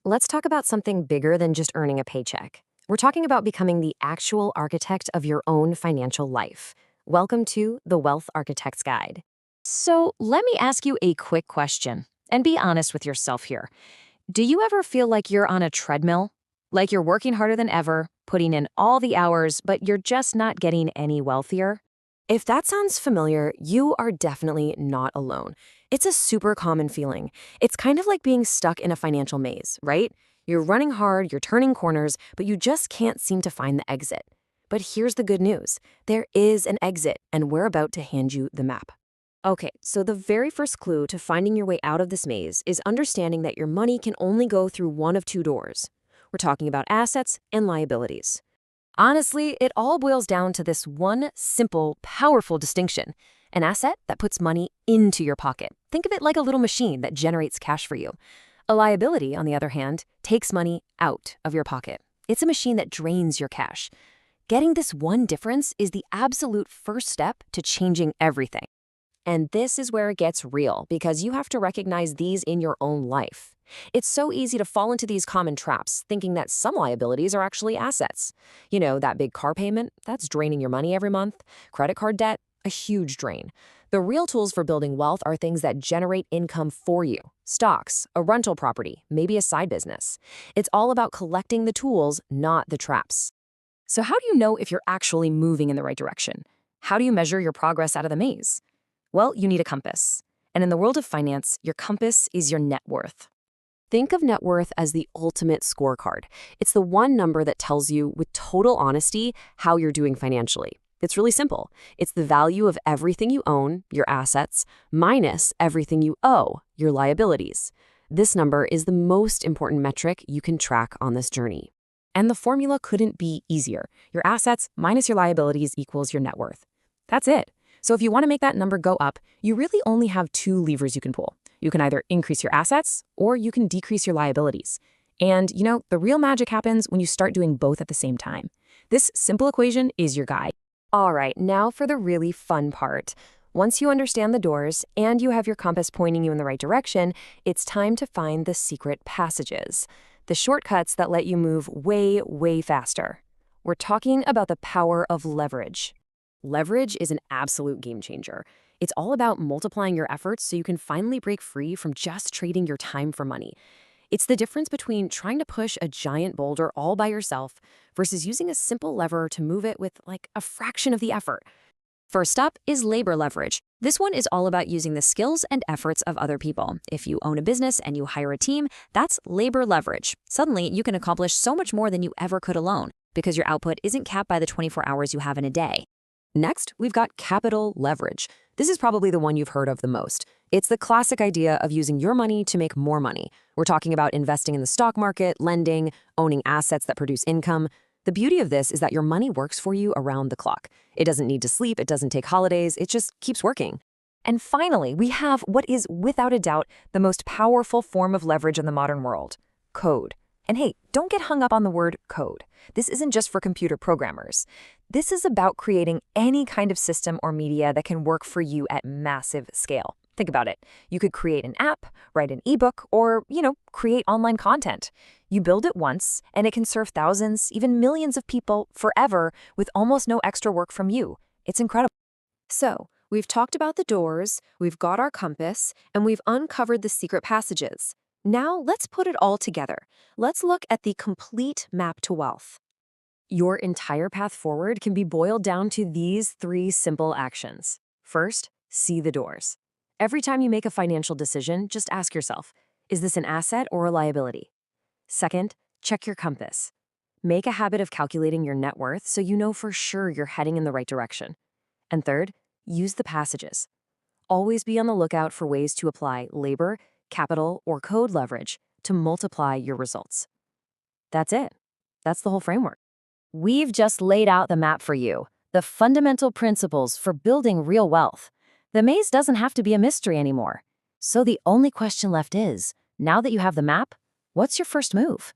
Let's talk about something bigger than just earning a paycheck. We're talking about becoming the actual architect of your own financial life. Welcome to the Wealth Architect's Guide. So let me ask you a quick question and be honest with yourself here. Do you ever feel like you're on a treadmill? Like you're working harder than ever, putting in all the hours, but you're just not getting any wealthier? If that sounds familiar, you are definitely not alone. It's a super common feeling. It's kind of like being stuck in a financial maze, right? You're running hard, you're turning corners, but you just can't seem to find the exit. But here's the good news. There is an exit, and we're about to hand you the map. Okay, so the very first clue to finding your way out of this maze is understanding that your money can only go through one of two doors. We're talking about assets and liabilities. Honestly, it all boils down to this one simple, powerful distinction: an asset that puts money into your pocket. Think of it like a little machine that generates cash for you. A liability, on the other hand, takes money out of your pocket. It's a machine that drains your cash. Getting this one difference is the absolute first step to changing everything. And this is where it gets real, because you have to recognize these in your own life. It's so easy to fall into these common traps, thinking that some liabilities are actually assets. You know, that big car payment, that's draining your money every month. Credit card debt, a huge drain. The real tools for building wealth are things that generate income for you. Stocks, a rental property, maybe a side business. It's all about collecting the tools, not the traps. So how do you know if you're actually moving in the right direction? How do you measure your progress out of the maze? Well, you need a compass. And in the world of finance, your compass is your net worth. Think of net worth as the ultimate scorecard. It's the one number that tells you with total honesty how you're doing financially. It's really simple. It's the value of everything you own, your assets, minus everything you owe, your liabilities. This number is the most important metric you can track on this journey. And the formula couldn't be easier. Your assets minus your liabilities equals your net worth. That's it. So if you want to make that number go up, you really only have two levers you can pull. You can either increase your assets or you can decrease your liabilities. And, the real magic happens when you start doing both at the same time. This simple equation is your guide. All right, now for the really fun part. Once you understand the doors and you have your compass pointing you in the right direction, it's time to find the secret passages, the shortcuts that let you move way, way faster. We're talking about the power of leverage. Leverage is an absolute game changer. It's all about multiplying your efforts so you can finally break free from just trading your time for money. It's the difference between trying to push a giant boulder all by yourself versus using a simple lever to move it with like a fraction of the effort. First up is labor leverage. This one is all about using the skills and efforts of other people. If you own a business and you hire a team, that's labor leverage. Suddenly, you can accomplish so much more than you ever could alone because your output isn't capped by the 24 hours you have in a day. Next, we've got capital leverage. This is probably the one you've heard of the most. It's the classic idea of using your money to make more money. We're talking about investing in the stock market, lending, owning assets that produce income. The beauty of this is that your money works for you around the clock. It doesn't need to sleep, it doesn't take holidays, it just keeps working. And finally, we have what is without a doubt the most powerful form of leverage in the modern world: code. And hey, don't get hung up on the word code. This isn't just for computer programmers. This is about creating any kind of system or media that can work for you at massive scale. Think about it. You could create an app, write an ebook, or, create online content. You build it once, and it can serve thousands, even millions of people forever with almost no extra work from you. It's incredible. So, we've talked about the doors, we've got our compass, and we've uncovered the secret passages. Now, let's put it all together. Let's look at the complete map to wealth. Your entire path forward can be boiled down to these three simple actions. First, see the doors. Every time you make a financial decision, just ask yourself, is this an asset or a liability? Second, check your compass. Make a habit of calculating your net worth so you know for sure you're heading in the right direction. And third, use the passages. Always be on the lookout for ways to apply labor, capital, or code leverage to multiply your results. That's it. That's the whole framework. We've just laid out the map for you, the fundamental principles for building real wealth. The maze doesn't have to be a mystery anymore. So the only question left is, now that you have the map, what's your first move?